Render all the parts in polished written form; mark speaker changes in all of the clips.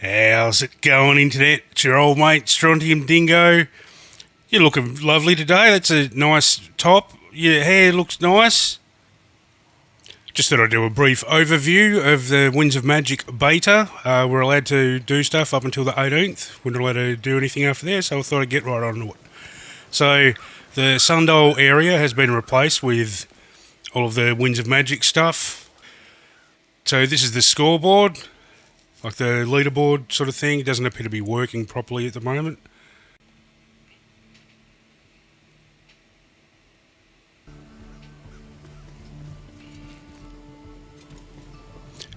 Speaker 1: How's it going, Internet? It's your old mate, Strontium Dingo. You're looking lovely today. That's a nice top. Your hair looks nice. Just thought I'd do a brief overview of the Winds of Magic beta. We're allowed to do stuff up until the 18th. We're not allowed to do anything after there, so I thought I'd get right on to it. So, the Sundial area has been replaced with all of the Winds of Magic stuff. So this is the scoreboard, like the leaderboard sort of thing. It doesn't appear to be working properly at the moment.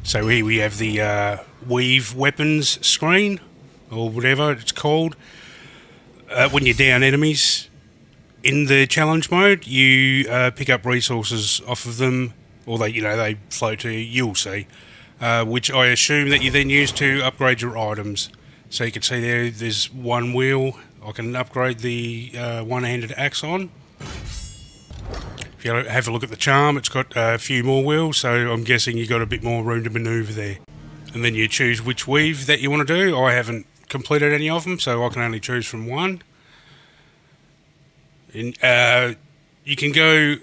Speaker 1: So here we have the weave weapons screen, or whatever it's called. When you're down enemies in the challenge mode, you pick up resources off of them, or they float to you, you'll see, which I assume that you then use to upgrade your items. So you can see there's one wheel. I can upgrade the one-handed axe on. If you have a look at the charm, it's got a few more wheels, so I'm guessing you've got a bit more room to manoeuvre there. And then you choose which weave that you want to do. I haven't completed any of them, so I can only choose from one. And you can go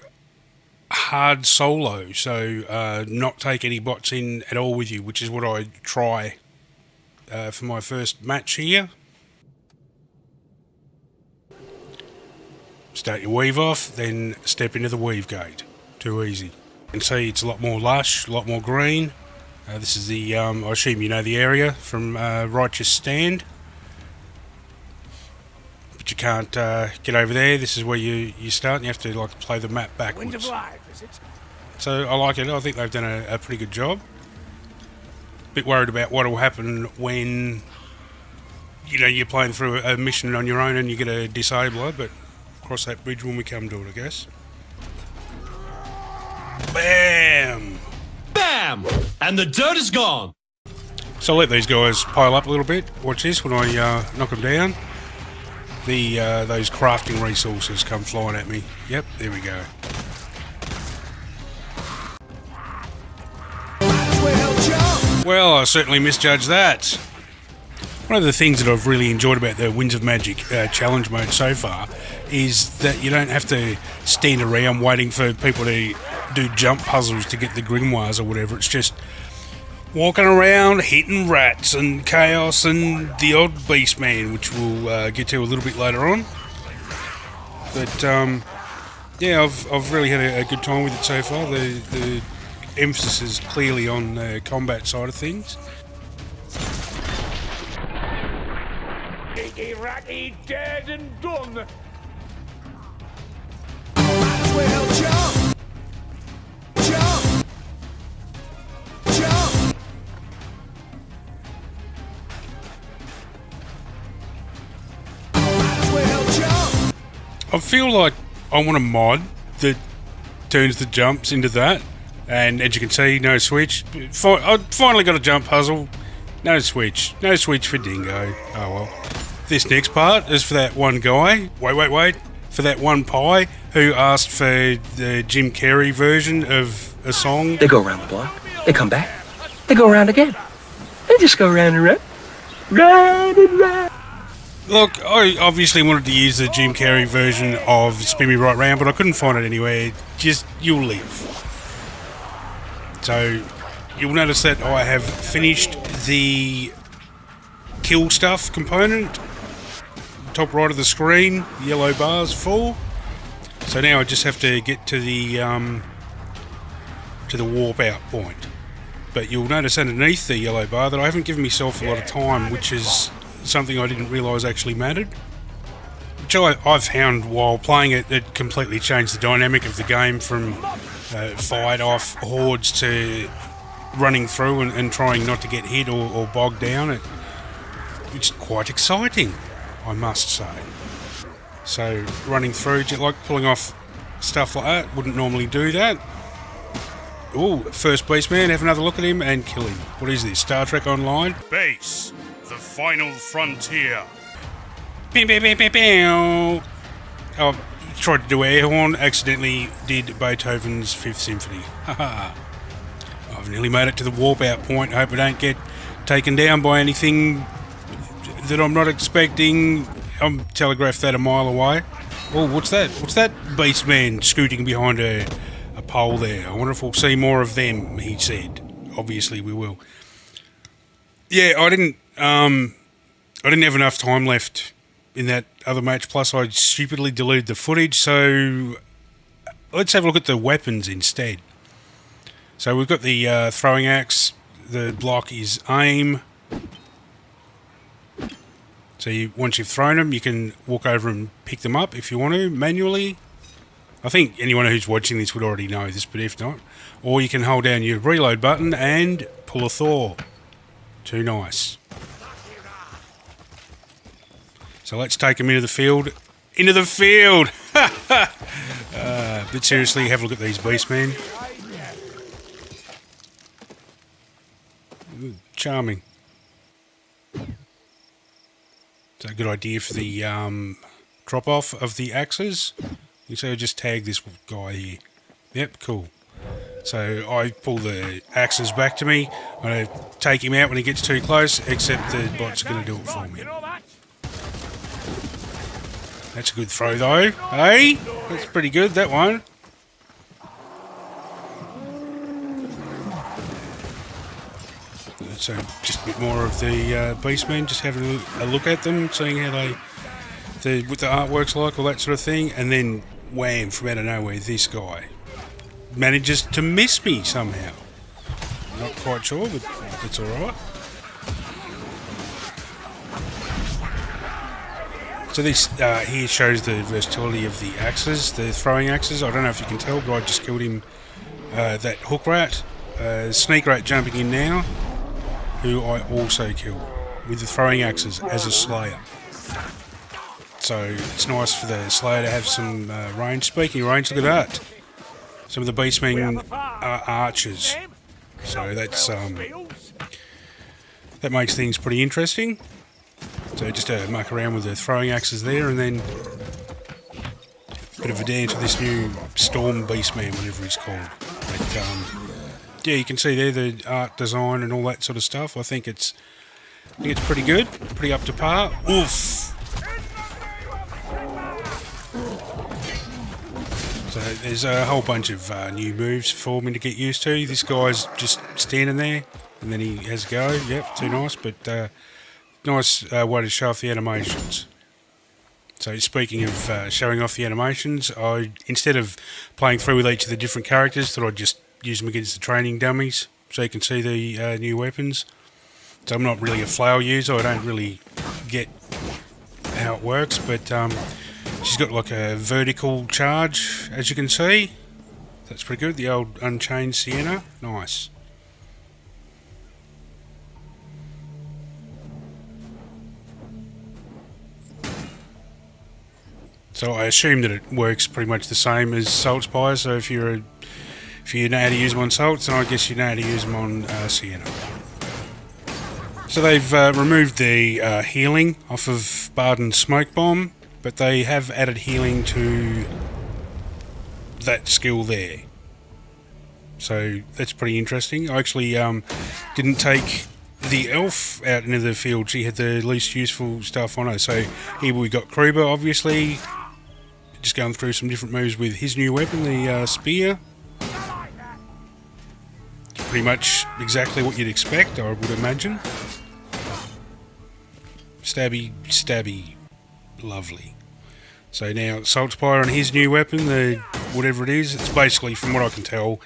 Speaker 1: hard solo, so not take any bots in at all with you, which is what I try for my first match here. Start your weave off, then step into the weave gate. Too easy. You can see it's a lot more lush, a lot more green. This is the, I assume you know the area from Righteous Stand. But you can't get over there. This is where you start, and you have to play the map backwards.
Speaker 2: Wind of life, is it?
Speaker 1: So I like it. I think they've done a pretty good job. Bit worried about what will happen when you're playing through a mission on your own and you get a disabler, but cross that bridge when we come to it, I guess. Bam!
Speaker 3: Bam! And the dirt is gone.
Speaker 1: So I'll let these guys pile up a little bit. Watch this when I knock them down. Those crafting resources come flying at me. Yep, there we go. Well, I certainly misjudged that. One of the things that I've really enjoyed about the Winds of Magic challenge mode so far is that you don't have to stand around waiting for people to do jump puzzles to get the grimoires or whatever. It's just walking around hitting rats and chaos and the odd beastman, which we'll get to a little bit later on. But yeah, I've really had a good time with it so far. The emphasis is clearly on the combat side of things.
Speaker 2: Ratty, dead and done.
Speaker 4: Well, jump! Jump! Jump! Well, jump!
Speaker 1: I feel like I want a mod that turns the jumps into that. And as you can see, no switch. I finally got a jump puzzle. No switch. No switch for Dingo. Oh well. This next part is for that one guy. Wait. For that one pie who asked for the Jim Carrey version of a song.
Speaker 5: They go around the block. They come back. They go around again. They just go round and round. Round and round.
Speaker 1: Look, I obviously wanted to use the Jim Carrey version of Spin Me Right Round, but I couldn't find it anywhere. Just, you'll live. So, you'll notice that I have finished the kill stuff component. Top right of the screen, yellow bars full. So now I just have to get to the warp out point. But you'll notice underneath the yellow bar that I haven't given myself a lot of time, which is something I didn't realise actually mattered. Which I've found while playing it, it completely changed the dynamic of the game from fight off hordes to running through and trying not to get hit or bogged down. It's quite exciting, I must say. So running through, like pulling off stuff like that, wouldn't normally do that. Ooh, first beastman, have another look at him and kill him. What is this, Star Trek Online? Base, the final frontier. Pew, pew, pew, pew, pew. Oh, tried to do air horn, accidentally did Beethoven's Fifth Symphony. Haha. I've nearly made it to the warp out point. I hope I don't get taken down by anything that I'm not expecting. I'm telegraphed that a mile away. Oh, what's that? What's that beast man scooting behind a pole there? I wonder if we'll see more of them, he said. Obviously we will. Yeah, I didn't have enough time left in that other match, plus I stupidly deleted the footage, so let's have a look at the weapons instead. So we've got the throwing axe, the block is aim. So once you've thrown them, you can walk over and pick them up if you want to, manually. I think anyone who's watching this would already know this, but if not. Or you can hold down your reload button and pull a Thor. Too nice. So let's take them into the field. Into the field! But seriously, have a look at these beastmen. Ooh, charming. It's a good idea for the drop-off of the axes. You see, I just tag this guy here. Yep, cool. So I pull the axes back to me. I'm going to take him out when he gets too close, except the bot's going to do it for me. That's a good throw, though. Hey? That's pretty good, that one. So just a bit more of the beastmen, just having a look at them, seeing how what the artwork's like, all that sort of thing, and then wham, from out of nowhere, this guy manages to miss me somehow. Not quite sure, but it's alright. So this here shows the versatility of the axes, the throwing axes. I don't know if you can tell, but I just killed him, that hook rat. Sneak rat jumping in now, who I also killed with the throwing axes as a slayer. So it's nice for the slayer to have some range. Speaking of range, look at that. Some of the beastmen are archers. So that's that makes things pretty interesting. So just muck around with the throwing axes there, and then a bit of a dance with this new Storm Beastman, whatever he's called. But, yeah, you can see there the art design and all that sort of stuff. I think it's pretty good, pretty up to par. Oof! So there's a whole bunch of new moves for me to get used to. This guy's just standing there, and then he has a go. Yep, too nice, but nice way to show off the animations. So speaking of showing off the animations, I, instead of playing through with each of the different characters, thought I'd just use them against the training dummies so you can see the new weapons. So I'm not really a flail user, I don't really get how it works, but she's got like a vertical charge, as you can see. That's pretty good, the old Unchained Sienna, nice. So I assume that it works pretty much the same as Salt Spire, so if you know how to use them on Salts, then I guess you know how to use them on Sienna. So they've removed the healing off of Barden's Smoke Bomb, but they have added healing to that skill there. So that's pretty interesting. I actually didn't take the elf out into the field. She had the least useful stuff on her. So here we got Kruber, obviously. Just going through some different moves with his new weapon, the spear. Pretty much exactly what you'd expect, I would imagine. Stabby, stabby, lovely. So now Salt Spire on his new weapon, the whatever it is, it's basically, from what I can tell,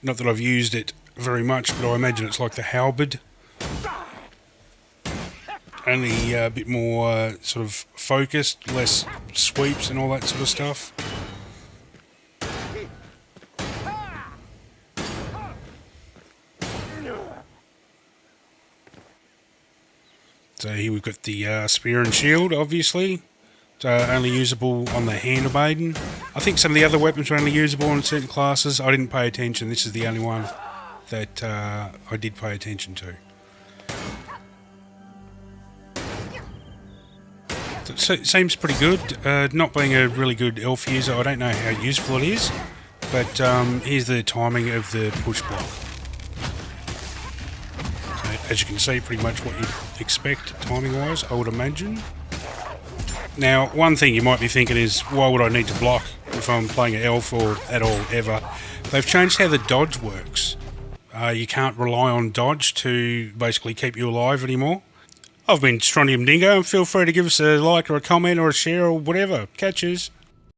Speaker 1: not that I've used it very much, but I imagine it's like the halberd. Only a bit more sort of focused, less sweeps and all that sort of stuff. So here we've got the spear and shield, obviously. Only usable on the Hand of Maiden. I think some of the other weapons are only usable on certain classes. I didn't pay attention. This is the only one that I did pay attention to. So it seems pretty good. Not being a really good elf user, I don't know how useful it is. But here's the timing of the push block. So as you can see, pretty much what you'd expect timing-wise, I would imagine. Now, one thing you might be thinking is, why would I need to block if I'm playing an elf or at all ever? They've changed how the dodge works. You can't rely on dodge to basically keep you alive anymore. I've been Strontium Dingo, and feel free to give us a like or a comment or a share or whatever. Catches.